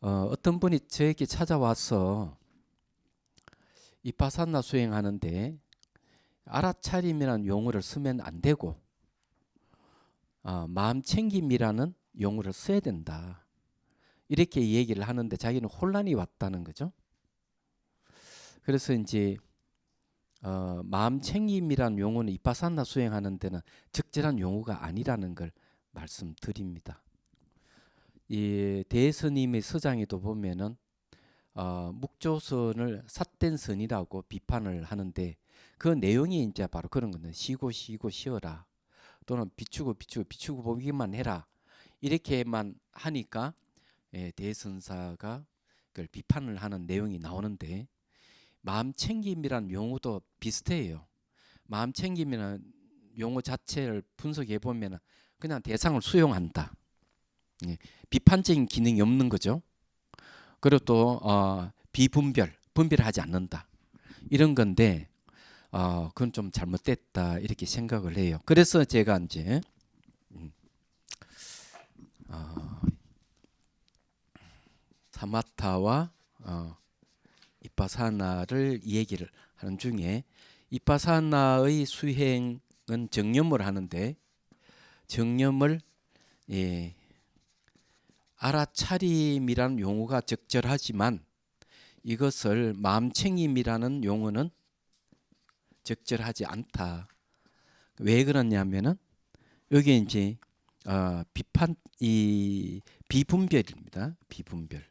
어떤 분이 저에게 찾아와서 이파사나 수행하는데 알아차림이라는 용어를 쓰면 안 되고 마음 챙김이라는 용어를 써야 된다. 이렇게 얘기를 하는데 자기는 혼란이 왔다는 거죠. 그래서 이제 마음 챙김이라는 용어는 이파사나 수행하는 데는 적절한 용어가 아니라는 걸 말씀드립니다. 이 대스님의 서장에도 보면은 묵조선을 삿된선이라고 비판을 하는데 그 내용이 이제 바로 그런 거는 쉬고 쉬고 쉬어라 또는 비추고 비추고 비추고 보기만 해라 이렇게만 하니까 대선사가 그걸 비판을 하는 내용이 나오는데 마음 챙김이란 용어도 비슷해요. 마음 챙김이라는 용어 자체를 분석해 보면 그냥 대상을 수용한다. 비판적인 기능이 없는 거죠. 그리고 또 분별하지 않는다. 이런 건데 그건 좀 잘못됐다 이렇게 생각을 해요. 그래서 제가 이제 사마타와 이파사나를 얘기를 하는 중에 이파사나의 수행은 정념을 하는데 정념을 알아차림이라는 용어가 적절하지만 이것을 마음챙김이라는 용어는 적절하지 않다. 왜 그러냐면은 여기 이제 비분별입니다. 비분별.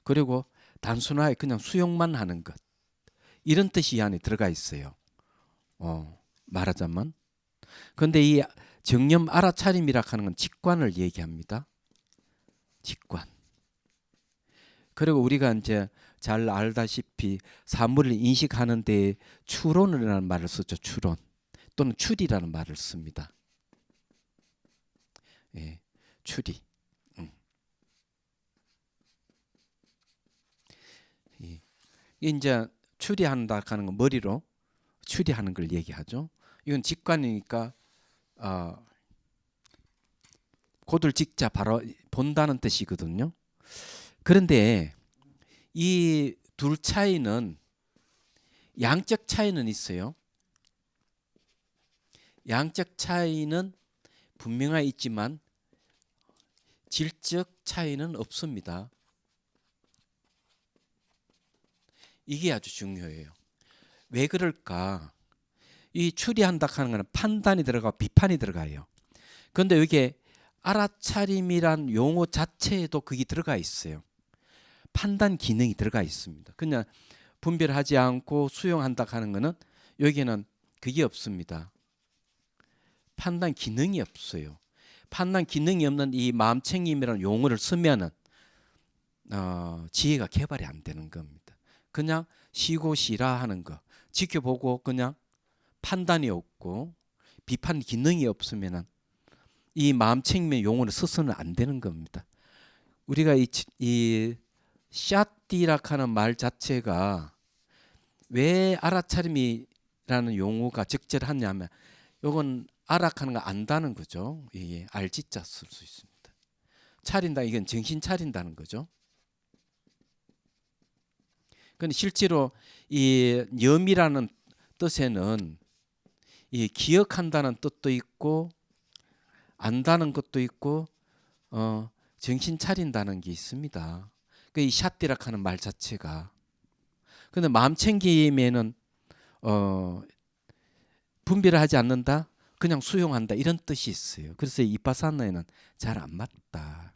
그리고 단순하게 그냥 수용만 하는 것. 이런 뜻이 이 안에 들어가 있어요. 말하자면. 그런데 이 정념 알아차림이라 하는 건 직관을 얘기합니다. 직관. 그리고 우리가 이제 잘 알다시피 사물을 인식하는 데 추론이라는 말을 쓰죠. 추론 또는 추리라는 말을 씁니다. 추리. 이제 추리한다 하는 건 머리로 추리하는 걸 얘기하죠. 이건 직관이니까 곧을 직자 바로 본다는 뜻이거든요. 그런데 이 둘 차이는 양적 차이는 있어요. 양적 차이는 분명히 있지만 질적 차이는 없습니다. 이게 아주 중요해요. 왜 그럴까? 이 추리한다 하는 것은 판단이 들어가고 비판이 들어가요. 그런데 여기에 알아차림이란 용어 자체에도 그게 들어가 있어요. 판단 기능이 들어가 있습니다. 그냥 분별하지 않고 수용한다 하는 것은 여기는 그게 없습니다. 판단 기능이 없어요. 판단 기능이 없는 이 마음챙김이라는 용어를 쓰면은 지혜가 개발이 안 되는 겁니다. 그냥 쉬고 쉬라 하는 거 지켜보고 그냥 판단이 없고 비판 기능이 없으면은 이 마음챙김의 용어를 써서는 안 되는 겁니다. 우리가 이 샤띠라 하는 말 자체가 왜 알아차림이라는 용어가 적절하냐면 이건 알아하는 거 안다는 거죠. 이게 알지자 쓸 수 있습니다. 차린다 이건 정신 차린다는 거죠. 근데 실제로 이 염이라는 뜻에는 이 기억한다는 뜻도 있고 안다는 것도 있고 정신 차린다는 게 있습니다. 이 샷디라 하는 말 자체가. 근데 마음 챙김에는 분별을 하지 않는다, 그냥 수용한다 이런 뜻이 있어요. 그래서 이파사나에는 잘 안 맞다.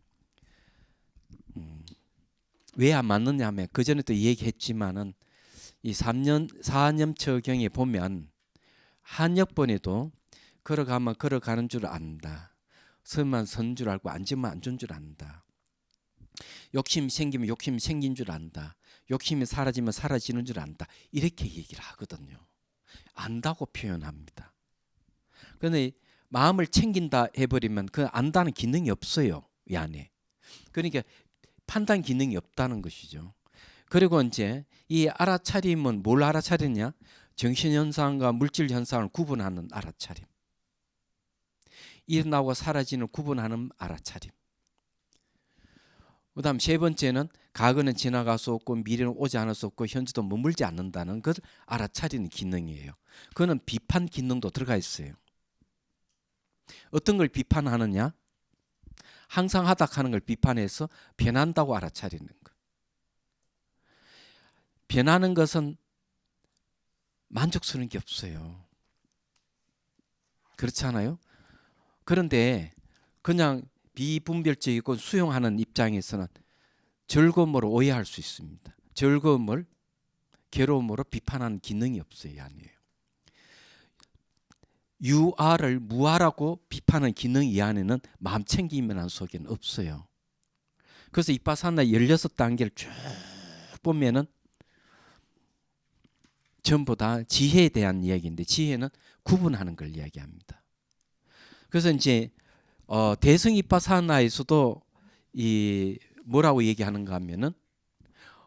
왜 안 맞느냐 하면 그 전에도 얘기했지만은 이 4념처경에 보면 한역본에도 걸어가면 걸어가는 줄 안다. 서면 선 줄 알고 앉으면 앉은 줄 안다. 욕심 생기면 욕심 생긴 줄 안다. 욕심이 사라지면 사라지는 줄 안다. 이렇게 얘기를 하거든요. 안다고 표현합니다. 그런데 마음을 챙긴다 해버리면 그 안다는 기능이 없어요. 이 안에. 그러니까 판단 기능이 없다는 것이죠. 그리고 이제 이 알아차림은 뭘 알아차리냐? 정신현상과 물질현상을 구분하는 알아차림. 일어나고 사라지는 구분하는 알아차림. 그다음 세 번째는 과거는 지나갈 수 없고 미래는 오지 않을 수 없고 현재도 머물지 않는다는 걸 알아차리는 기능이에요. 그거는 비판 기능도 들어가 있어요. 어떤 걸 비판하느냐? 항상 하다 하는 걸 비판해서 변한다고 알아차리는 거. 변하는 것은 만족스러운 게 없어요. 그렇지 않아요? 그런데 그냥 비분별적이고 수용하는 입장에서는 즐거움으로 오해할 수 있습니다. 즐거움을 괴로움으로 비판하는 기능이 없어요. 이 안에요. 유아를 무아라고 비판하는 기능 이 안에는 마음챙김이라는 속에는 없어요. 그래서 이빠사나 16단계를 쭉 보면은 전부 다 지혜에 대한 이야기인데 지혜는 구분하는 걸 이야기합니다. 그래서 이제 대승 이빠사나에서도 이 뭐라고 얘기하는가 하면은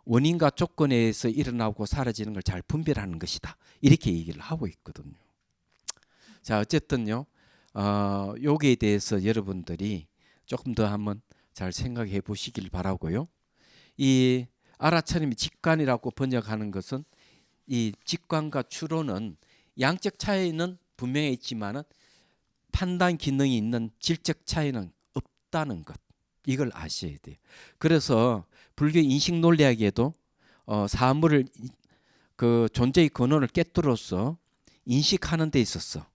원인과 조건에 의해서 일어나고 사라지는 걸 잘 분별하는 것이다. 이렇게 얘기를 하고 있거든요. 자, 어쨌든요. 여기에 대해서 여러분들이 조금 더 한번 잘 생각해 보시길 바라고요. 이 알아차림이 직관이라고 번역하는 것은 이 직관과 추론은 양적 차이는 분명히 있지만은 판단 기능이 있는 질적 차이는 없다는 것. 이걸 아셔야 돼요. 그래서 불교 인식 논리학에도 사물을 그 존재의 근원을 깨뜨려서 인식하는 데 있어서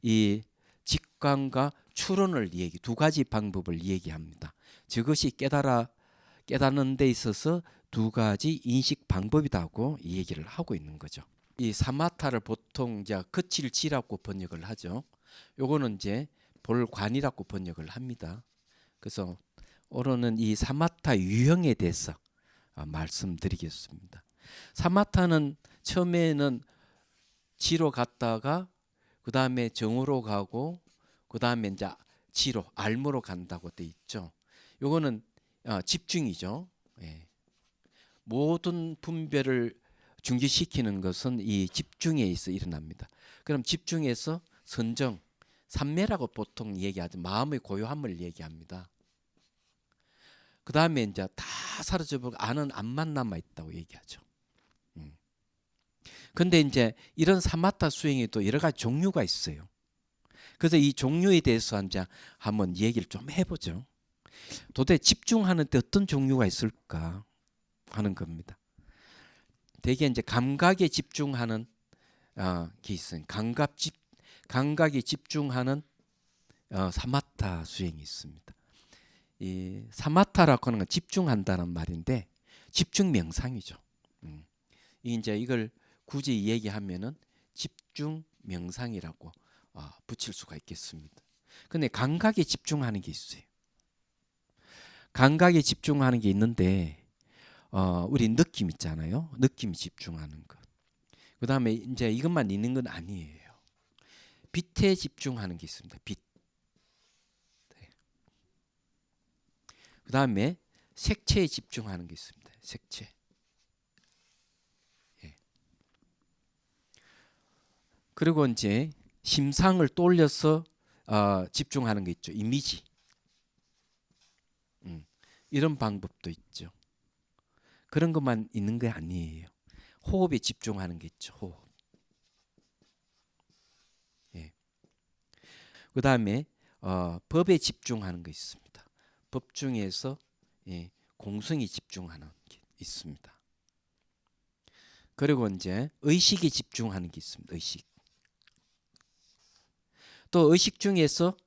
이 직관과 추론을 두 가지 방법을 얘기합니다. 저것이 깨닫는 데 있어서 두 가지 인식 방법이라고 이 얘기를 하고 있는 거죠. 이 사마타를 보통 이제 거칠지라고 번역을 하죠. 요거는 이제 볼관이라고 번역을 합니다. 그래서 오늘은 이 사마타 유형에 대해서 말씀드리겠습니다. 사마타는 처음에는 지로 갔다가 그 다음에 정으로 가고 그 다음에 이제 지로 알무로 간다고 돼 있죠. 요거는 집중이죠. 예. 모든 분별을 중지시키는 것은 이 집중에 있어 일어납니다. 그럼 집중해서 선정, 삼매라고 보통 얘기하죠. 마음의 고요함을 얘기합니다. 그 다음에 이제 다 사라져버리고 아는 안만 남아 있다고 얘기하죠. 근데 이제 이런 사마타 수행에도 여러 가지 종류가 있어요. 그래서 이 종류에 대해서 이제 한번 얘기를 좀 해보죠. 도대체 집중하는 데 어떤 종류가 있을까 하는 겁니다. 대개 이제 감각에 집중하는 게 있어요. 감각에 집중하는 사마타 수행이 있습니다. 이 사마타라고 하는 건 집중한다는 말인데 집중 명상이죠. 이제 이걸 굳이 얘기하면은 집중 명상이라고 붙일 수가 있겠습니다. 근데 감각에 집중하는 게 있어요. 감각에 집중하는 게 있는데 우리 느낌 있잖아요. 느낌 집중하는 것. 그 다음에 이제 이것만 있는 건 아니에요. 빛에 집중하는 게 있습니다. 빛. 그 다음에 색채에 집중하는 게 있습니다. 색채. 예. 그리고 이제 심상을 떠올려서 집중하는 게 있죠. 이미지. 이런 방법도 있죠. 그런 것만 있는 게 아니에요. 호흡에 집중하는 게 있죠. 호흡. 예. 그 다음에 법에 집중하는 게 있습니다. 법 중에서 공성에 집중하는 게 있습니다. 그리고 이제 의식에 집중하는 게 있습니다. 의식. 또 의식 중에서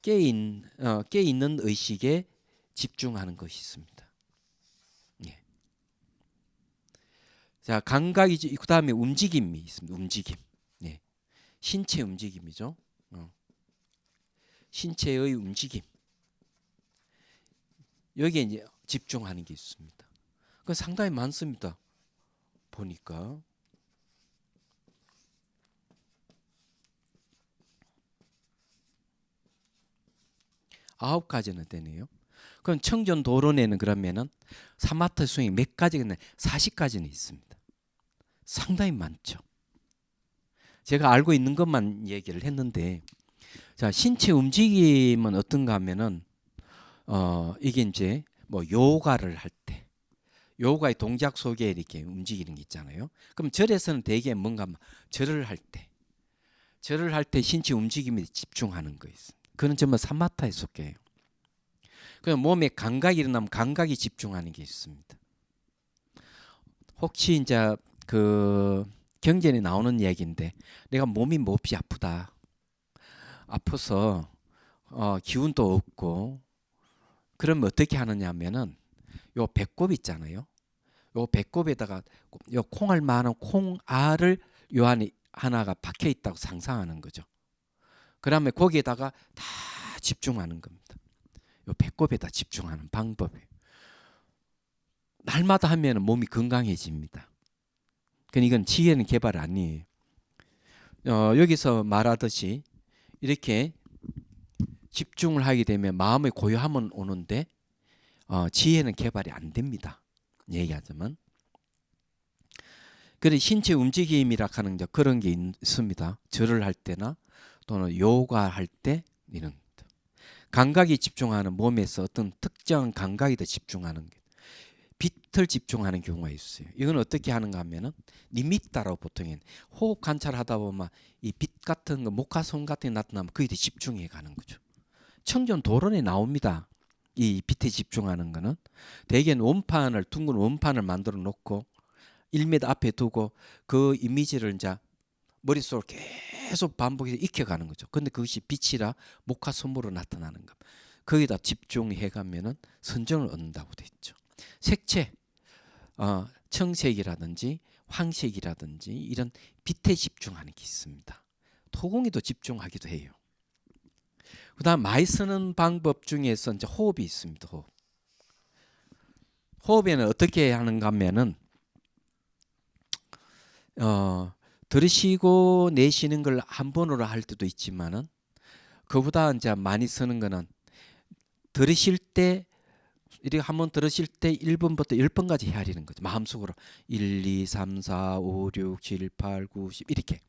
깨있는 의식에 집중하는 것이 있습니다. 예. 자, 감각이 그 다음에 움직임이 있습니다. 움직임. 예. 신체 움직임이죠. 신체의 움직임. 여기에 이제 집중하는 게 있습니다. 그 상당히 많습니다. 보니까. 아홉 가지나 되네요. 그럼 청전도론에는 그러면은 사마타 수행이 몇 가지가 있나요? 40가지는 있습니다. 상당히 많죠. 제가 알고 있는 것만 얘기를 했는데, 자, 신체 움직임은 어떤가 하면은 이게 이제 뭐 요가를 할 때, 요가의 동작 속에 이렇게 움직이는 게 있잖아요. 그럼 절에서는 대개 뭔가 절을 할 때 신체 움직임에 집중하는 거 있어요. 그건 전부 사마타에 속해요. 그럼 몸에 감각이 일어나면 감각이 집중하는 게 있습니다. 혹시 이제 그 경전에 나오는 얘기인데, 내가 몸이 몹시 아프다. 아파서 기운도 없고, 그러면 어떻게 하느냐면은 요 배꼽 있잖아요. 요 배꼽에다가 요 콩알 만한 콩알을 요 안에 하나가 박혀 있다고 상상하는 거죠. 그다음에 거기에다가 다 집중하는 겁니다. 요 배꼽에다 집중하는 방법이에요. 날마다 하면 몸이 건강해집니다. 그러니까 이건 지혜는 개발 아니에요. 여기서 말하듯이 이렇게 집중을 하게 되면 마음의 고요함은 오는데 지혜는 개발이 안 됩니다. 얘기하자면. 그래 신체 움직임이라 하는 그런 게 있습니다. 절을 할 때나 또는 요가 할 때 이런 감각이 집중하는 몸에서 어떤 특정한 감각에 더 집중하는 게 빛을 집중하는 경우가 있어요. 이건 어떻게 하는가 하면은 니미따라고 보통 호흡 관찰하다 보면 이 빛 같은 거 목화솜 같은 게 나타나면 거기에 집중해 가는 거죠. 청전 도론에 나옵니다. 이 빛에 집중하는 거는 대개는 원판을 둥근 원판을 만들어 놓고 1m 앞에 두고 그 이미지를 이제 머릿속으로 계속 반복해서 익혀가는 거죠. 근데 그것이 빛이라 목화솜으로 나타나는 겁니다. 거기다 집중해 가면은 선정을 얻는다고 돼 있죠. 색채, 청색이라든지 황색이라든지 이런 빛에 집중하는 게 있습니다. 토공에도 집중하기도 해요. 그다음 많이 쓰는 방법 중에서 이제 호흡이 있습니다. 호흡에는 어떻게 하는가 하면은 들으시고 내쉬는 걸 한 번으로 할 때도 있지만은 그보다 이제 많이 쓰는 거는 들으실 때 이렇게 한번 들으실 때 1번부터 10번까지 헤아리는 거죠. 마음속으로 1, 2, 3, 4, 5, 6, 7, 8, 9, 10 이렇게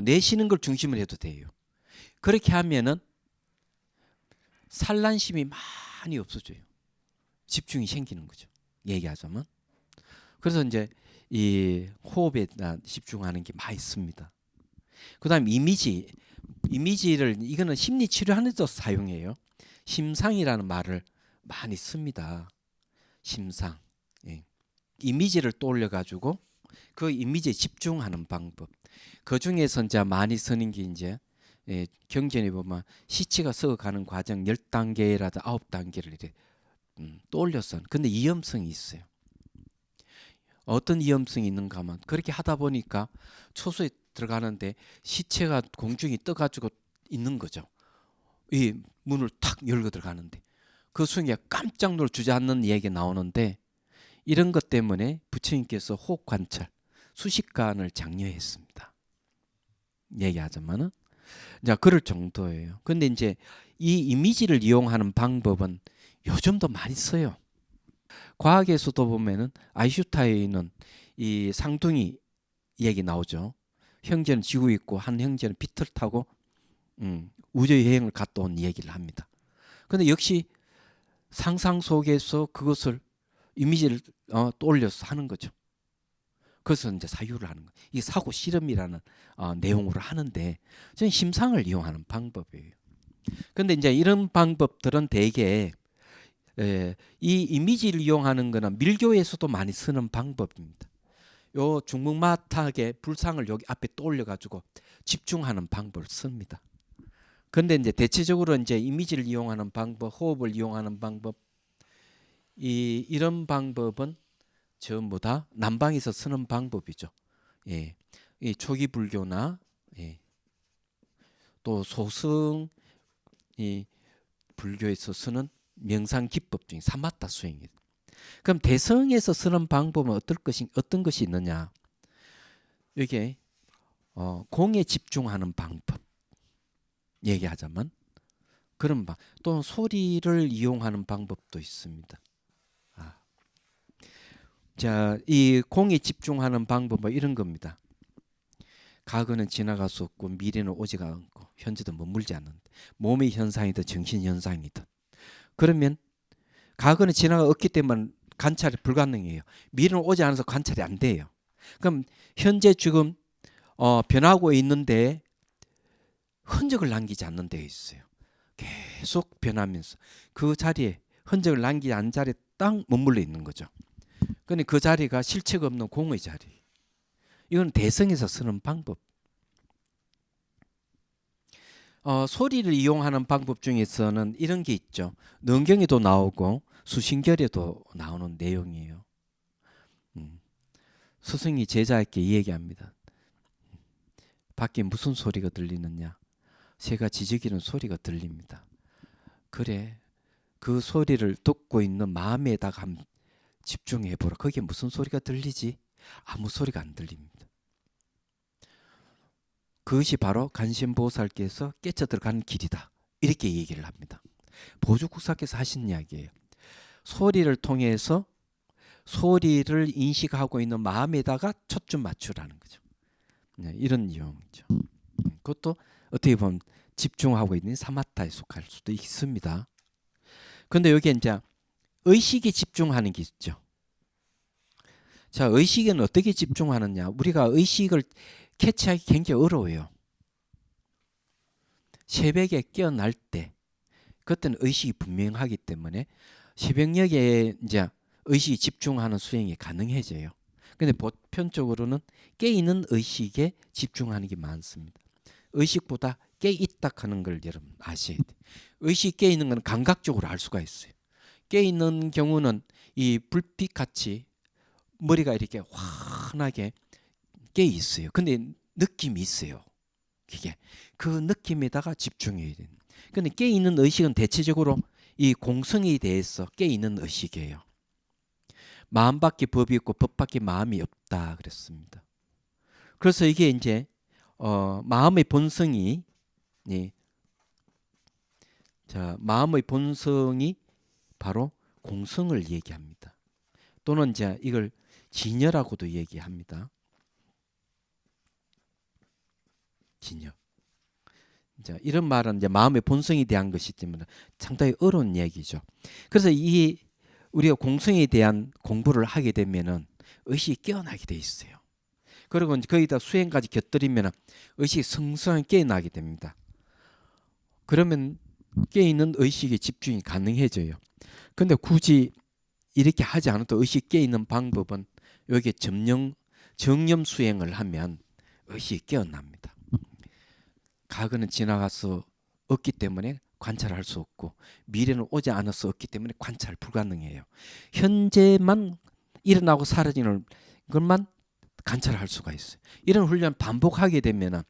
내쉬는 걸 중심으로 해도 돼요. 그렇게 하면은 산란심이 많이 없어져요. 집중이 생기는 거죠. 얘기하자면. 그래서 이제 이 호흡에 집중하는 게 많이 있습니다. 그다음 이미지를 이거는 심리 치료하는 데도 사용해요. 심상이라는 말을 많이 씁니다. 심상. 예. 이미지를 떠올려 가지고 그 이미지에 집중하는 방법. 그 중에서 이제 많이 쓰는 게 이제 경전에 보면 시치가 썩어가는 과정 10단계라도 9단계를 이렇게 떠올려서. 근데 위험성이 있어요. 어떤 위험성이 있는가 하면 그렇게 하다 보니까 초소에 들어가는데 시체가 공중에 떠가지고 있는 거죠. 이 문을 탁 열고 들어가는데 그 순간 깜짝 놀 주저앉는 얘기가 나오는데 이런 것 때문에 부처님께서 호흡 관찰 수십간을 장려했습니다. 얘기하자면은 자 그럴 정도예요. 근데 이제 이 이미지를 이용하는 방법은 요즘도 많이 써요. 과학에서도 보면은 아인슈타인은 이 상둥이 얘기 나오죠. 형제는 지구에 있고 한 형제는 빛을 타고 우주 여행을 갔다 온 얘기를 합니다. 그런데 역시 상상 속에서 그것을 이미지를 떠올려서 하는 거죠. 그래서 이제 사유를 하는 거예요. 이 사고 실험이라는 내용으로 하는데 저는 심상을 이용하는 방법이에요. 그런데 이제 이런 방법들은 대개 이 이미지를 이용하는 거는 밀교에서도 많이 쓰는 방법입니다. 요 중문마탁의 불상을 여기 앞에 떠올려 가지고 집중하는 방법을 씁니다. 그런데 이제 대체적으로 이제 이미지를 이용하는 방법, 호흡을 이용하는 방법, 이런 방법은 전부 다 남방에서 쓰는 방법이죠. 예, 이 초기 불교나 또 소승 이 불교에서 쓰는 명상 기법 중에 사마타 수행이에요. 그럼 대성에서 쓰는 방법은 어떤 것이 있느냐? 이게 공에 집중하는 방법 얘기하자면 그런 또 소리를 이용하는 방법도 있습니다. 자, 이 공에 집중하는 방법은 이런 겁니다. 과거는 지나갈 수 없고 미래는 오지가 않고 현재도 머물지 않는다. 몸의 현상이든 정신 현상이든 그러면 과거는 지나가 없기 때문에 관찰이 불가능해요. 미래는 오지 않아서 관찰이 안 돼요. 그럼 현재 지금 변하고 있는데 흔적을 남기지 않는 데 있어요. 계속 변하면서 그 자리에 흔적을 남기지 않은 자리에 딱 머물러 있는 거죠. 그런데 그 자리가 실체가 없는 공의 자리. 이건 대성에서 쓰는 방법. 소리를 이용하는 방법 중에서는 이런 게 있죠. 능경에도 나오고 수신결에도 나오는 내용이에요. 스승이 제자에게 이 얘기합니다. 밖에 무슨 소리가 들리느냐? 새가 지저귀는 소리가 들립니다. 그래, 그 소리를 듣고 있는 마음에다가 집중해보라. 거기에 무슨 소리가 들리지? 아무 소리가 안 들립니다. 그것이 바로 간신보살께서 깨쳐 들어가는 길이다. 이렇게 얘기를 합니다. 보주국사께서 하신 이야기예요. 소리를 통해서 소리를 인식하고 있는 마음에다가 초점 맞추라는 거죠. 네, 이런 내용이죠. 그것도 어떻게 보면 집중하고 있는 사마타에 속할 수도 있습니다. 그런데 여기 이제 의식에 집중하는 게 있죠. 자, 의식에는 어떻게 집중하느냐? 우리가 의식을 캐치하기 굉장히 어려워요. 새벽에 깨어날 때, 그때는 의식이 분명하기 때문에 새벽녘에 이제 의식이 집중하는 수행이 가능해져요. 근데 보편적으로는 깨있는 의식에 집중하는 게 많습니다. 의식보다 깨있다 하는 걸 여러분 아셔야 돼요. 의식이 깨있는 건 감각적으로 알 수가 있어요. 깨있는 경우는 이 불빛같이 머리가 이렇게 환하게 깨 있어요. 근데 느낌이 있어요. 그게 그 느낌에다가 집중해야 돼요. 근데 깨 있는 의식은 대체적으로 이 공성에 대해서 깨 있는 의식이에요. 마음밖에 법이 없고 법밖에 마음이 없다 그랬습니다. 그래서 이게 이제 마음의 본성이 자, 마음의 본성이 바로 공성을 얘기합니다. 또는 이제 이걸 진여라고도 얘기합니다. 진여. 자, 이런 말은 이제 마음의 본성에 대한 것이기 때문에 상당히 어려운 얘기죠. 그래서 이 우리가 공성에 대한 공부를 하게 되면은 의식이 깨어나게 돼 있어요. 그리고 이제 거기다 수행까지 곁들이면 의식이 성성하게 깨어나게 됩니다. 그러면 깨있는 의식에 집중이 가능해져요. 근데 굳이 이렇게 하지 않아도 의식 깨있는 방법은 여기에 정념 수행을 하면 의식이 깨어납니다. 과거는 지나가서 없기 때문에 관찰할 수 없고 미래는 오지 않아서 없기 때문에 관찰 불가능해요. 현재만 일어나고 사라지는 것만 관찰할 수가 있어요. 이런 훈련 반복하게 되면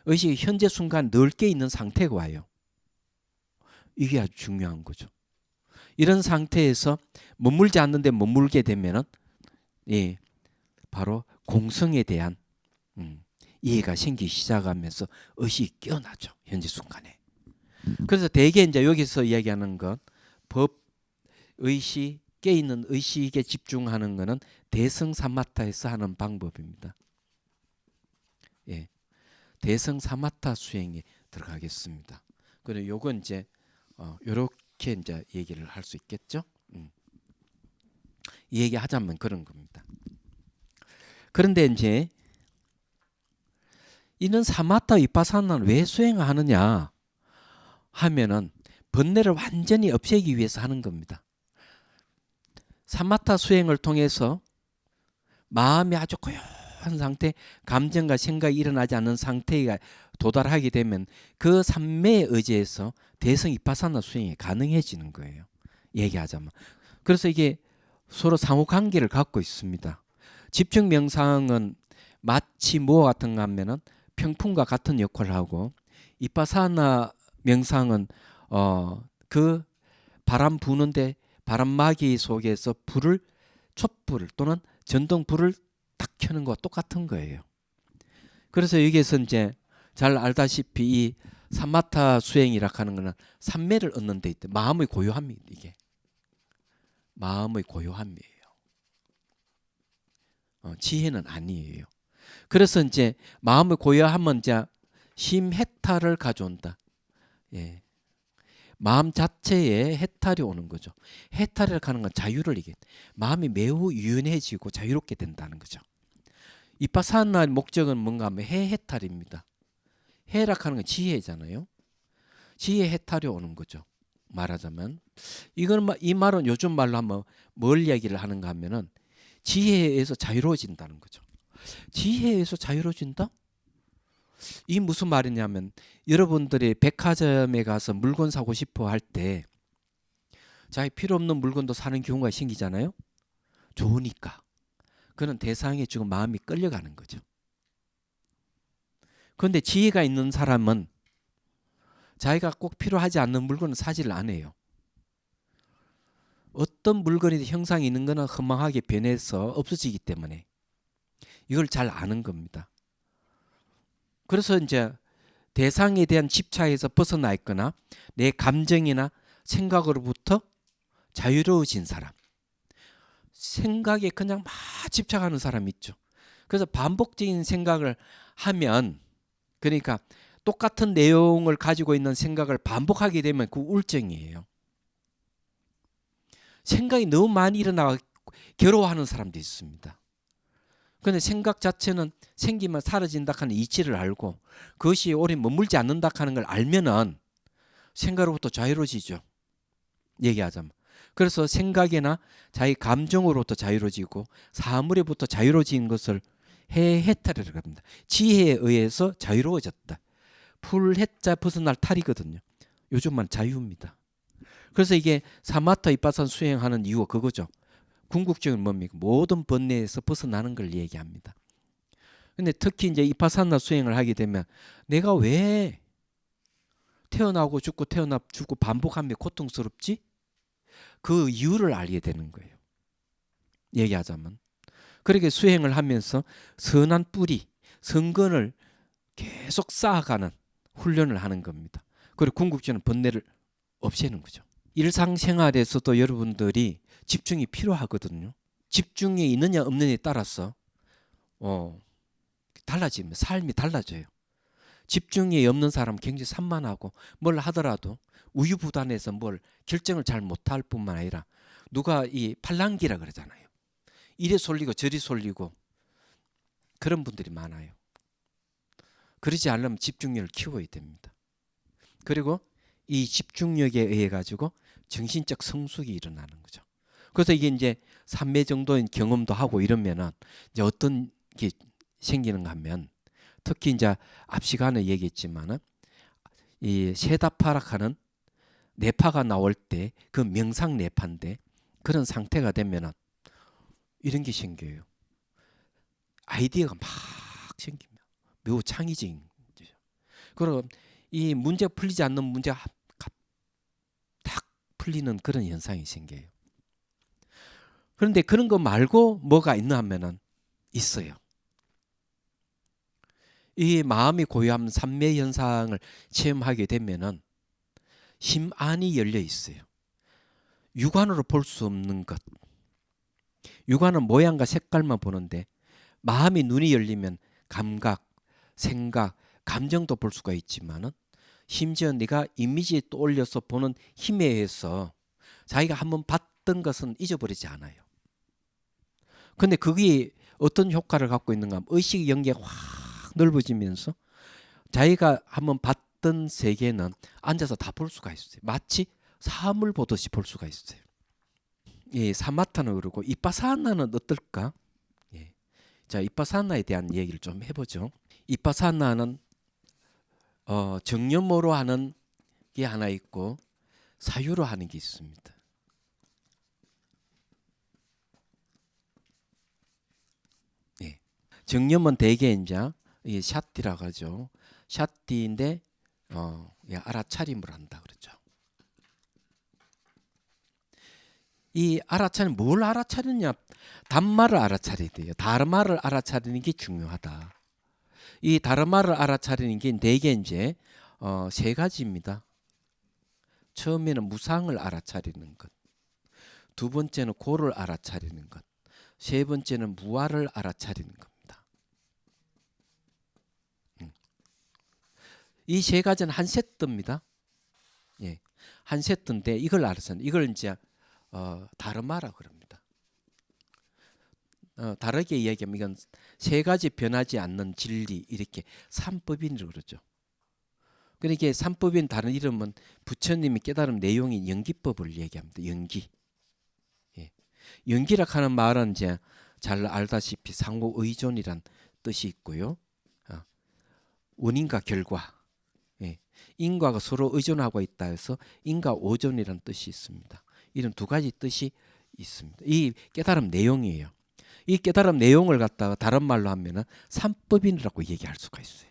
의식이 현재 순간 넓게 있는 상태가 와요. 이게 아주 중요한 거죠. 이런 상태에서 머물지 않는데 머물게 되면 바로 공성에 대한 이해가 생기기 시작하면서 의식이 깨어나죠. 현재 순간에. 그래서 대개 이제 여기서 이야기하는 건 법 의식 깨있는 의식에 집중하는 것은 대성 사마타에서 하는 방법입니다. 예, 대성 사마타 수행에 들어가겠습니다. 그리고 요건 이제 요렇게 이제 얘기를 할 수 있겠죠. 이 얘기 하자면 그런 겁니다. 그런데 이제 이는 사마타 위파사나는 왜 수행하느냐 하면은 번뇌를 완전히 없애기 위해서 하는 겁니다. 사마타 수행을 통해서 마음이 아주 고요한 상태, 감정과 생각이 일어나지 않는 상태에 도달하게 되면 그 삼매에 의지해서 대성 위파사나 수행이 가능해지는 거예요. 얘기하자면. 그래서 이게 서로 상호관계를 갖고 있습니다. 집중 명상은 마치 무엇 같은 거 하면은 평풍과 같은 역할을 하고 위파사나 명상은 그 바람 부는데 바람막이 속에서 촛불 또는 전등불을 딱 켜는 것과 똑같은 거예요. 그래서 여기에서 이제 잘 알다시피 이 사마타 수행이라 하는 것은 삼매를 얻는 데 있다. 마음의 고요함이 이게 마음의 고요함이에요. 지혜는 아니에요. 그래서 이제 마음의 고요함은 이제 심해탈을 가져온다. 예. 마음 자체에 해탈이 오는 거죠. 해탈이라고 하는 건 자유를 얘기해. 마음이 매우 유연해지고 자유롭게 된다는 거죠. 이빠사나의 목적은 뭔가 하면 해탈입니다. 해라고 하는 건 지혜잖아요. 지혜 해탈이 오는 거죠. 말하자면 이 말은 요즘 말로 하면 뭘 얘기를 하는가 하면은 지혜에서 자유로워진다는 거죠. 지혜에서 자유로워진다? 이 무슨 말이냐면 여러분들이 백화점에 가서 물건 사고 싶어 할 때 자기 필요 없는 물건도 사는 경우가 생기잖아요. 좋으니까. 그런 대상에 지금 마음이 끌려가는 거죠. 그런데 지혜가 있는 사람은 자기가 꼭 필요하지 않는 물건은 사지를 않아요. 어떤 물건이 형상이 있는 거는 허망하게 변해서 없어지기 때문에 이걸 잘 아는 겁니다. 그래서 이제 대상에 대한 집착에서 벗어나 있거나 내 감정이나 생각으로부터 자유로워진 사람. 생각에 그냥 막 집착하는 사람이 있죠. 그래서 반복적인 생각을 하면 그러니까 똑같은 내용을 가지고 있는 생각을 반복하게 되면 그 우울증이에요. 생각이 너무 많이 일어나고 괴로워하는 사람도 있습니다. 그런데 생각 자체는 생기면 사라진다 하는 이치를 알고 그것이 오래 머물지 않는다 하는 걸 알면은 생각으로부터 자유로워지죠. 얘기하자면. 그래서 생각이나 자기 감정으로부터 자유로워지고 사물에부터 자유로워진 것을 해탈이라고 합니다. 지혜에 의해서 자유로워졌다. 풀해자 벗어날 탈이거든요. 요즘만 자유입니다. 그래서 이게 사마타 이빠산 수행하는 이유가 그거죠. 궁극적인 뭡니까? 모든 번뇌에서 벗어나는 걸 얘기합니다. 근데 특히 이제 이파사나 수행을 하게 되면 내가 왜 태어나고 죽고 태어나 죽고 반복하며 고통스럽지? 그 이유를 알게 되는 거예요. 얘기하자면. 그렇게 수행을 하면서 선한 뿌리, 성근을 계속 쌓아가는 훈련을 하는 겁니다. 그리고 궁극적인 번뇌를 없애는 거죠. 일상생활에서도 여러분들이 집중이 필요하거든요. 집중이 있느냐 없느냐에 따라서 달라지면 삶이 달라져요. 집중이 없는 사람은 굉장히 산만하고 뭘 하더라도 우유부단해서 뭘 결정을 잘 못할 뿐만 아니라 누가 이 팔랑귀라 그러잖아요. 이리 쏠리고 저리 쏠리고 그런 분들이 많아요. 그러지 않으면 집중력을 키워야 됩니다. 그리고 이 집중력에 의해 가지고 정신적 성숙이 일어나는 거죠. 그래서 이게 이제 3매 정도인 경험도 하고 이러면은 이제 어떤 게 생기는가 하면 특히 이제 앞 시간에 얘기했지만은 이 세다파락하는 뇌파가 나올 때 그 명상 뇌파인데 그런 상태가 되면은 이런 게 생겨요. 아이디어가 막 생깁니다. 매우 창의적인 거죠. 그리고 이 문제 풀리지 않는 문제가 딱 풀리는 그런 현상이 생겨요. 그런데 그런 거 말고 뭐가 있나 하면은 있어요. 이 마음이 고요한 삼매 현상을 체험하게 되면은 심안이 열려 있어요. 육안으로 볼 수 없는 것. 육안은 모양과 색깔만 보는데 마음이 눈이 열리면 감각, 생각, 감정도 볼 수가 있지만은 심지어 네가 이미지에 떠올려서 보는 힘에 의해서 자기가 한번 봤던 것은 잊어버리지 않아요. 근데 그게 어떤 효과를 갖고 있는가 하면 의식 영역이 확 넓어지면서 자기가 한번 봤던 세계는 앉아서 다 볼 수가 있어요. 마치 사물 보듯이 볼 수가 있어요. 예, 사마타는 그러고 이빠사나는 어떨까? 예. 자, 이빠사나에 대한 얘기를 좀 해보죠. 이빠사나는 정념으로 하는 게 하나 있고 사유로 하는 게 있습니다. 예. 정념은 대개 이제 이 샷디라고 하죠. 샷디인데 알아차림을 한다 그러죠. 이 알아차림 뭘 알아차리냐? 단말을 알아차려야 돼요. 다르마를 알아차리는 게 중요하다. 이 다르마를 알아차리는 게 대개 이제 세 가지입니다. 처음에는 무상을 알아차리는 것, 두 번째는 고를 알아차리는 것, 세 번째는 무아를 알아차리는 겁니다. 이 세 가지는 한 세트입니다. 예. 한 세트인데 이걸 알아서는 이걸 이제 다르마라 그럽니다. 다르게 이야기하면 이건 세 가지 변하지 않는 진리 이렇게 삼법인이라고 그러죠. 그러니까 삼법인 다른 이름은 부처님이 깨달은 내용인 연기법을 얘기합니다. 연기. 예. 연기라 하는 말은 이제 잘 알다시피 상호 의존이란 뜻이 있고요. 원인과 결과. 예. 인과가 서로 의존하고 있다 해서 인과 오존이란 뜻이 있습니다. 이런 두 가지 뜻이 있습니다. 이 깨달음 내용이에요. 이 깨달음 내용을 갖다가 다른 말로 하면은 삼법인이라고 얘기할 수가 있어요.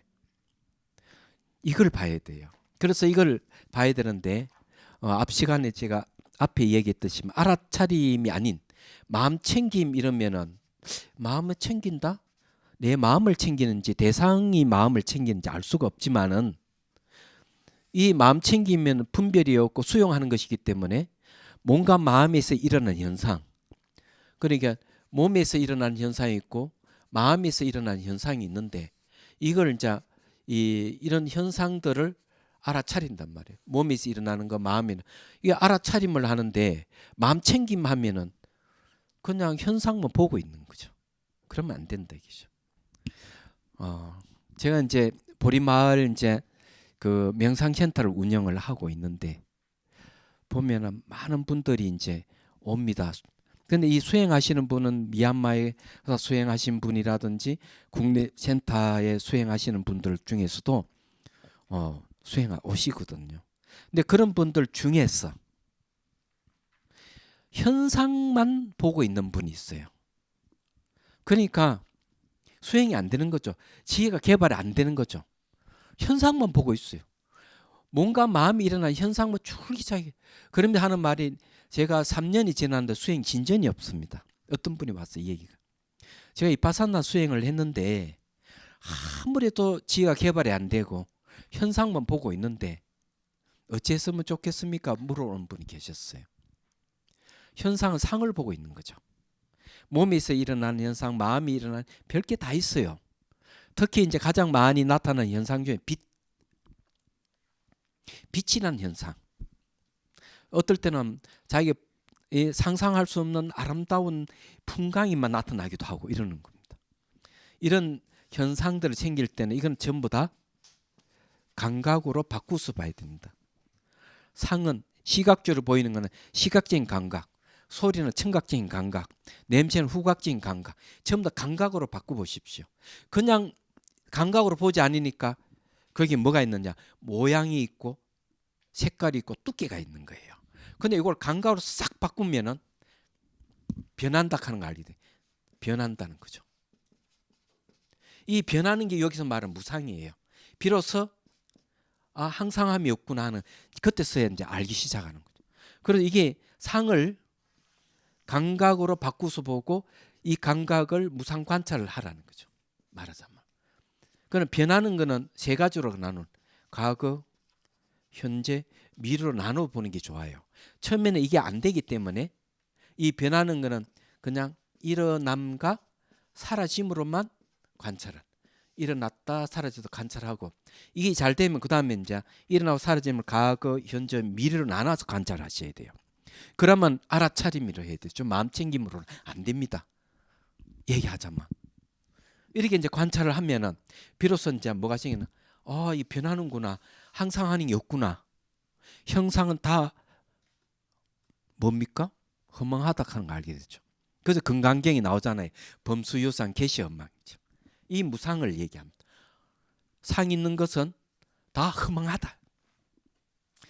이걸 봐야 돼요. 그래서 이걸 봐야 되는데 앞 시간에 제가 앞에 얘기했듯이 알아차림이 아닌 마음 챙김 이러면은 마음을 챙긴다? 내 마음을 챙기는지 대상이 마음을 챙기는지 알 수가 없지만은 이 마음 챙기면 분별이 없고 수용하는 것이기 때문에 뭔가 마음에서 일어나는 현상, 그러니까 몸에서 일어나는 현상이 있고 마음에서 일어나는 현상이 있는데 이걸 이제 이런 현상들을 알아차린단 말이에요. 몸에서 일어나는 거 마음에는 이게 알아차림을 하는데 마음 챙김 하면은 그냥 현상만 보고 있는 거죠. 그러면 안 된다 이거죠. 제가 이제 보리마을 이제 그 명상센터를 운영을 하고 있는데 보면은 많은 분들이 이제 옵니다. 근데 이 수행하시는 분은 미얀마에서 수행하신 분이라든지 국내 센터에 수행하시는 분들 중에서도 수행 오시거든요. 근데 그런 분들 중에서 현상만 보고 있는 분이 있어요. 그러니까 수행이 안 되는 거죠. 지혜가 개발이 안 되는 거죠. 현상만 보고 있어요. 뭔가 마음이 일어나는 현상만 줄기차게. 그런데 하는 말이 제가 3년이 지났는데 수행 진전이 없습니다. 어떤 분이 왔어요. 이 얘기가. 제가 이파사나 수행을 했는데 아무래도 지혜가 개발이 안 되고 현상만 보고 있는데 어찌했으면 좋겠습니까? 물어보는 분이 계셨어요. 현상은 상을 보고 있는 거죠. 몸에서 일어나는 현상, 마음이 일어나는 별게 다 있어요. 특히 이제 가장 많이 나타나는 현상 중에 빛이 난 현상. 어떨 때는 자기가 상상할 수 없는 아름다운 풍광이만 나타나기도 하고 이러는 겁니다. 이런 현상들을 챙길 때는 이건 전부 다 감각으로 바꾸서 봐야 됩니다. 상은 시각적으로 보이는 것은 시각적인 감각, 소리는 청각적인 감각, 냄새는 후각적인 감각, 전부 다 감각으로 바꿔보십시오. 그냥 감각으로 보지 않으니까 거기에 뭐가 있느냐, 모양이 있고 색깔이 있고 두께가 있는 거예요. 근데 이걸 감각으로 싹 바꾸면은 변한다 하는 거 알게 돼. 변한다는 거죠. 이 변하는 게 여기서 말하는 무상이에요. 비로소 항상함이 없구나 하는 그때서야 이제 알기 시작하는 거죠. 그래서 이게 상을 감각으로 바꾸서 보고 이 감각을 무상 관찰을 하라는 거죠. 말하자면. 그는 변하는 거는 세 가지로 나눈 과거, 현재, 미래로 나눠 보는 게 좋아요. 처음에는 이게 안 되기 때문에 이 변하는 거는 그냥 일어남과 사라짐으로만 관찰을. 일어났다 사라져도 관찰하고 이게 잘 되면 그 다음에 이제 일어나고 사라짐을 과거, 현재, 미래로 나눠서 관찰하셔야 돼요. 그러면 알아차림으로 해야 되죠. 마음 챙김으로는 안 됩니다. 얘기하자면 이렇게 이제 관찰을 하면은 비로소 이제 뭐가 생기나, 이 변하는구나, 항상 하는 게 없구나. 형상은 다 뭡니까? 허망하다 하는 걸 알게 되죠. 그래서 금강경이 나오잖아요. 범수유상 개시허망이죠. 이 무상을 얘기합니다. 상 있는 것은 다 허망하다.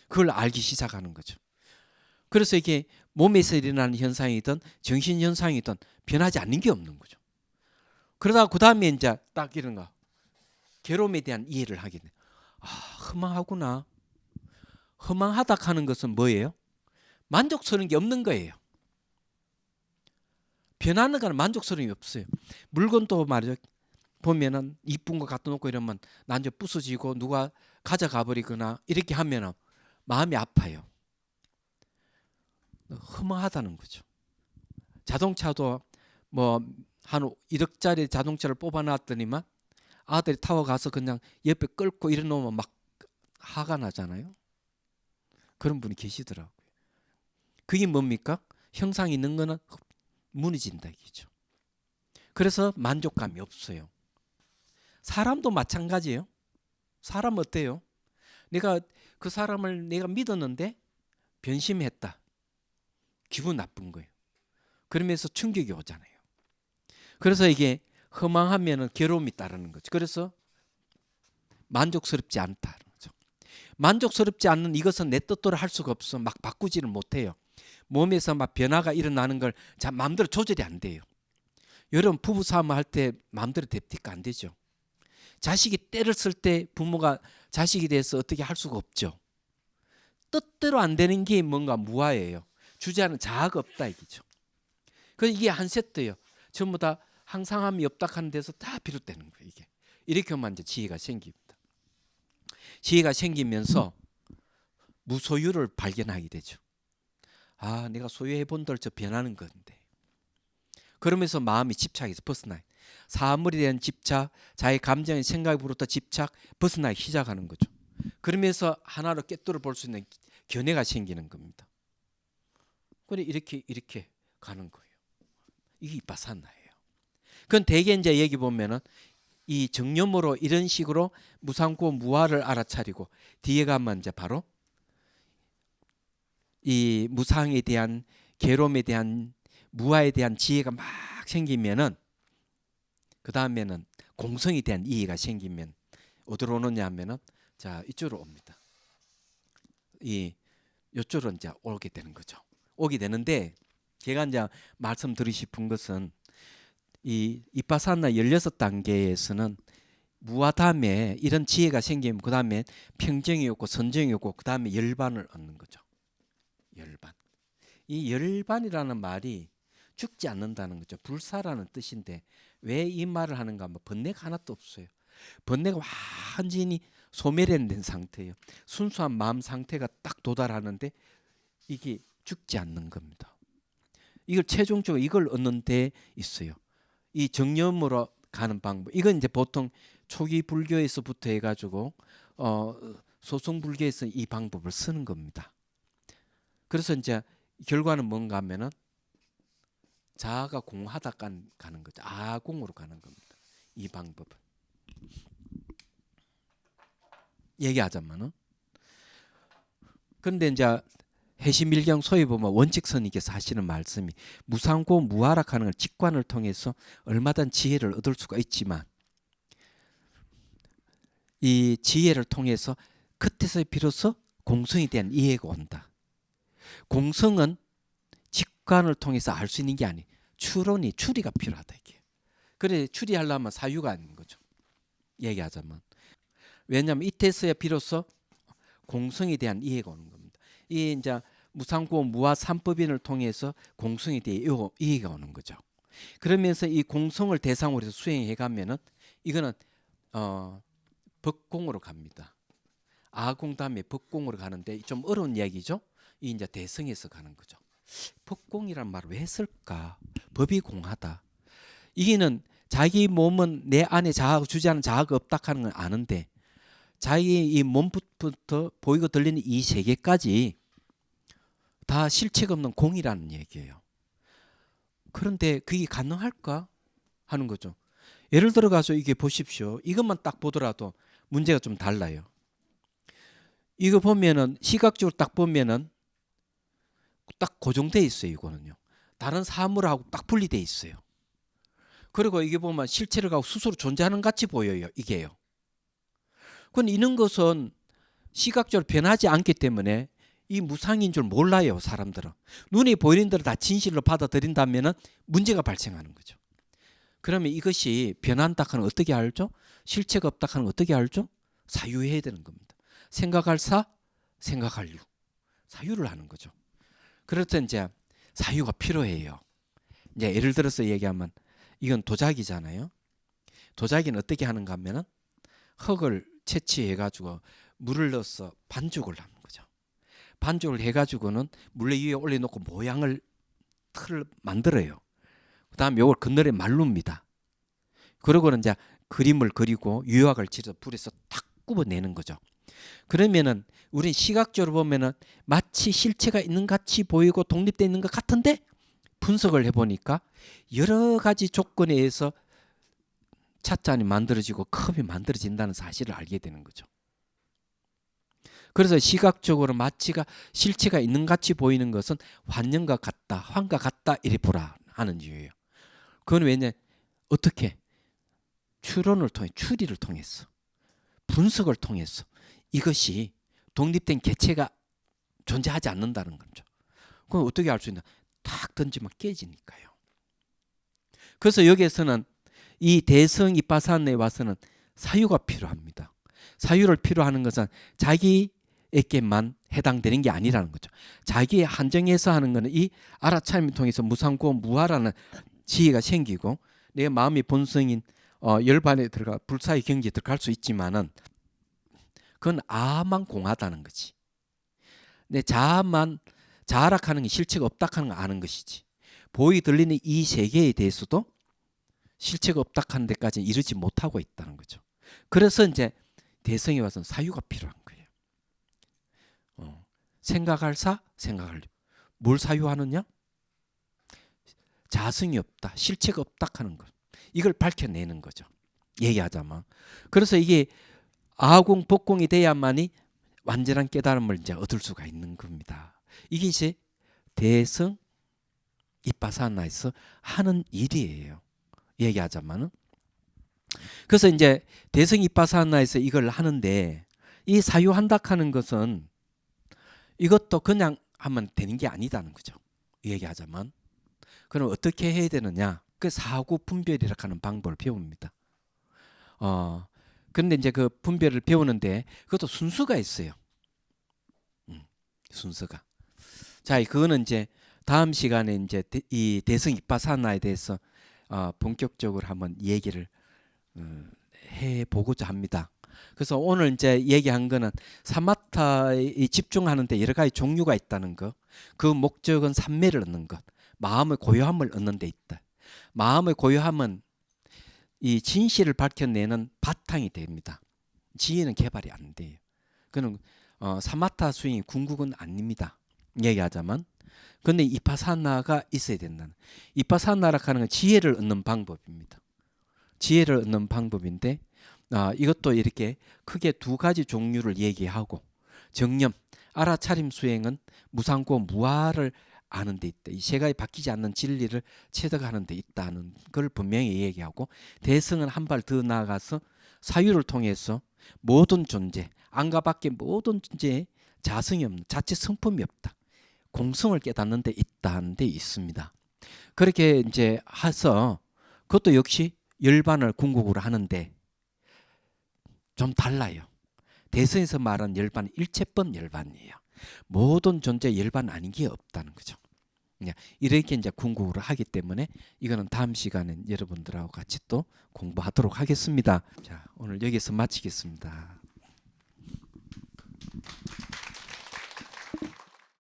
그걸 알기 시작하는 거죠. 그래서 이게 몸에서 일어나는 현상이든 정신 현상이든 변하지 않는 게 없는 거죠. 그러다가 그 다음에 이제 딱 이런 거 괴로움에 대한 이해를 하게 돼. 허망하구나. 허망하다 하는 것은 뭐예요? 만족스러운 게 없는 거예요. 변하는 거는 만족스러움이 없어요. 물건도 말이죠. 보면은 이쁜 거 갖다 놓고 이러면 나중에 부서지고 누가 가져가 버리거나 이렇게 하면은 마음이 아파요. 허망하다는 거죠. 자동차도 뭐 한 1억짜리 자동차를 뽑아놨더니만 아들이 타고 가서 그냥 옆에 끌고 이래 놓으면 막 화가 나잖아요. 그런 분이 계시더라고요. 그게 뭡니까? 형상이 있는 거는 무너진다 이거죠. 그래서 만족감이 없어요. 사람도 마찬가지예요. 사람 어때요? 내가 그 사람을 내가 믿었는데 변심했다. 기분 나쁜 거예요. 그러면서 충격이 오잖아요. 그래서 이게 허망하면은 괴로움이 따르는 거죠. 그래서 만족스럽지 않다는 거죠. 만족스럽지 않는 이것은 내 뜻대로 할 수가 없어. 막 바꾸지를 못해요. 몸에서 막 변화가 일어나는 걸 마음대로 조절이 안 돼요. 여러분 부부싸움 할 때 마음대로 됩니까? 안 되죠. 자식이 때를 쓸 때 부모가 자식에 대해서 어떻게 할 수가 없죠. 뜻대로 안 되는 게 뭔가 무아예요. 주제하는 자아가 없다 이거죠. 그래서 이게 한 세트예요. 전부 다 항상함이 없다 하는 데서 다 비롯되는 거예요. 이게 이렇게 하면 이제 지혜가 생깁니다. 지혜가 생기면서 무소유를 발견하게 되죠. 아, 내가 소유해 본들 저 변하는 건데. 그러면서 마음이 집착에서 벗어나요. 사물에 대한 집착, 자기 감정의 생각으로부터 집착, 벗어나기 시작하는 거죠. 그러면서 하나로 꿰뚫어 볼 수 있는 견해가 생기는 겁니다. 그래 이렇게 가는 거예요. 이게 이빠사나예요. 그건 대개 이제 여기 보면은 이 정념으로 이런 식으로 무상고 무아를 알아차리고 뒤에 가면 이제 바로 이 무상에 대한 괴로움에 대한 무아에 대한 지혜가 막 생기면은 그 다음에는 공성에 대한 이해가 생기면 어디로 오느냐 하면은 자 이쪽으로 옵니다. 이쪽으로 이제 오게 되는 거죠. 오게 되는데 제가 이제 말씀드리고 싶은 것은 이 이빠사나 16단계에서는 무아 다음에 이런 지혜가 생기면 그 다음에 평정이 오고 선정이 오고 그 다음에 열반을 얻는 거죠. 열반. 이 열반이라는 말이 죽지 않는다는 거죠. 불사라는 뜻인데 왜 이 말을 하는가 하면 번뇌가 하나도 없어요. 번뇌가 완전히 소멸된 상태예요. 순수한 마음 상태가 딱 도달하는데 이게 죽지 않는 겁니다. 이걸 최종적으로 이걸 얻는 데 있어요. 이 정념으로 가는 방법. 이건 이제 보통 초기 불교에서부터 해가지고 소승 불교에서 이 방법을 쓰는 겁니다. 그래서 이제 결과는 뭔가 하면은 자아가 공하다 가는 거죠. 아공으로 가는 겁니다. 이 방법은. 얘기하자면은. 그런데 이제 해심일경 소위 보면 원칙선님께서 하시는 말씀이 무상고 무아락하는 걸 직관을 통해서 얼마든 지혜를 얻을 수가 있지만 이 지혜를 통해서 끝에서 비로소 공성에 대한 이해가 온다. 공성은 직관을 통해서 알 수 있는 게 아니에요. 추리가 필요하다 이게. 그래 추리하려면 사유가 아닌 거죠. 얘기하자면 왜냐하면 이때서야 비로소 공성에 대한 이해가 오는 겁니다. 이 이제 무상고 무아 삼법인을 통해서 공성에 대해 이해가 오는 거죠. 그러면서 이 공성을 대상으로 해서 수행해 가면은 이거는 법공으로 갑니다. 아공 다음에 법공으로 가는데 좀 어려운 이야기죠. 이 이제 대성에서 가는 거죠. 법공이란 말을 왜 쓸까? 법이 공하다. 이게는 자기 몸은 내 안에 자아가 주재하는 자아가 없다 하는 건 아는데 자기 이 몸부터 보이고 들리는 이 세계까지 다 실체가 없는 공이라는 얘기예요. 그런데 그게 가능할까 하는 거죠. 예를 들어가서 이게 보십시오. 이것만 딱 보더라도 문제가 좀 달라요. 이거 보면은 시각적으로 딱 보면은 딱 고정돼 있어요. 이거는요. 다른 사물하고 딱 분리돼 있어요. 그리고 이게 보면 실체를 갖고 스스로 존재하는 같이 보여요. 이게요. 그런데 이런 것은 시각적으로 변하지 않기 때문에 이 무상인 줄 몰라요. 사람들은. 눈에 보이는 대로 다 진실로 받아들인다면 문제가 발생하는 거죠. 그러면 이것이 변한다 하는 어떻게 알죠? 실체가 없다 하는 어떻게 알죠? 사유해야 되는 겁니다. 생각할 사, 생각할 유. 사유를 하는 거죠. 그래서 이제 사유가 필요해요. 이제 예를 들어서 얘기하면 이건 도자기잖아요. 도자기는 어떻게 하는가 하면은 흙을 채취해 가지고 물을 넣어서 반죽을 하는 거죠. 반죽을 해 가지고는 물 위에 올려놓고 모양을 틀을 만들어요. 그다음에 이걸 그늘에 말릅니다. 그러고는 이제 그림을 그리고 유화를 칠해서 불에서 탁 굽어내는 거죠. 그러면은 우린 시각적으로 보면은 마치 실체가 있는 같이 보이고 독립되어 있는 것 같은데 분석을 해보니까 여러 가지 조건에 의해서 찻잔이 만들어지고 컵이 만들어진다는 사실을 알게 되는 거죠. 그래서 시각적으로 마치가 실체가 있는 같이 보이는 것은 환영과 같다, 환과 같다 이래 보라 하는 이유예요. 그건 왜냐? 어떻게? 추론을 통해, 추리를 통해서, 분석을 통해서 이것이 독립된 개체가 존재하지 않는다는 거죠. 그럼 어떻게 알 수 있나? 탁 던지면 깨지니까요. 그래서 여기에서는 이 대성 이빠사나에 와서는 사유가 필요합니다. 사유를 필요하는 것은 자기에게만 해당되는 게 아니라는 거죠. 자기의 한정에서 하는 것은 이 알아차림을 통해서 무상고 무아라는 지혜가 생기고 내 마음의 본성인 열반에 들어가 불사의 경지에 들어갈 수 있지만은 그건 아만 공하다는 거지. 내 자아만 자아락하는 게 실체가 없다 하는 거 아는 것이지. 보이 들리는 이 세계에 대해서도 실체가 없다 하는 데까지 이르지 못하고 있다는 거죠. 그래서 이제 대성에 와서는 사유가 필요한 거예요. 생각할 사, 생각할 뭘 사유하느냐? 자성이 없다, 실체가 없다 하는 것. 이걸 밝혀내는 거죠. 얘기하자면. 그래서 이게 아공, 복공이 돼야만이 완전한 깨달음을 이제 얻을 수가 있는 겁니다. 이게 이제 대성 이빠사나에서 하는 일이에요. 얘기하자면은. 그래서 이제 대성 이빠사나에서 이걸 하는데 이 사유한다 하는 것은 이것도 그냥 하면 되는 게 아니다는 거죠. 얘기하자면. 그럼 어떻게 해야 되느냐? 그 사고 분별이라고 하는 방법을 배웁니다. 그런데 이제 그 분별을 배우는데 그것도 순수가 있어요. 순서가. 자, 그거는 이제 다음 시간에 이제 이 대성 이빠사나에 대해서 본격적으로 한번 얘기를 해 보고자 합니다. 그래서 오늘 이제 얘기한 거는 사마타에 집중하는데 여러 가지 종류가 있다는 거. 그 목적은 삼매를 얻는 것. 마음의 고요함을 얻는 데 있다. 마음의 고요함은 이 진실을 밝혀내는 바탕이 됩니다. 지혜는 개발이 안 돼요. 그는 사마타 수행이 궁극은 아닙니다. 얘기하자면. 근데 이파사나가 있어야 된다는. 이파사나라고 하는 건 지혜를 얻는 방법입니다. 지혜를 얻는 방법인데 이것도 이렇게 크게 두 가지 종류를 얘기하고 정념, 알아차림 수행은 무상고 무아를 아는 데 있다. 이 세 가지 바뀌지 않는 진리를 체득하는 데 있다는 걸 분명히 얘기하고 대성은 한 발 더 나아가서 사유를 통해서 모든 존재, 안과 밖의 모든 존재에 자성이 없는 자체 성품이 없다. 공성을 깨닫는 데 있다는 데 있습니다. 그렇게 이제 해서 그것도 역시 열반을 궁극으로 하는데 좀 달라요. 대성에서 말하는 열반은 일체법 열반이에요. 모든 존재 열반 아닌 게 없다는 거죠. 이렇게 이제 궁극으로 하기 때문에 이거는 다음 시간에 여러분들하고 같이 또 공부하도록 하겠습니다. 자, 오늘 여기서 마치겠습니다.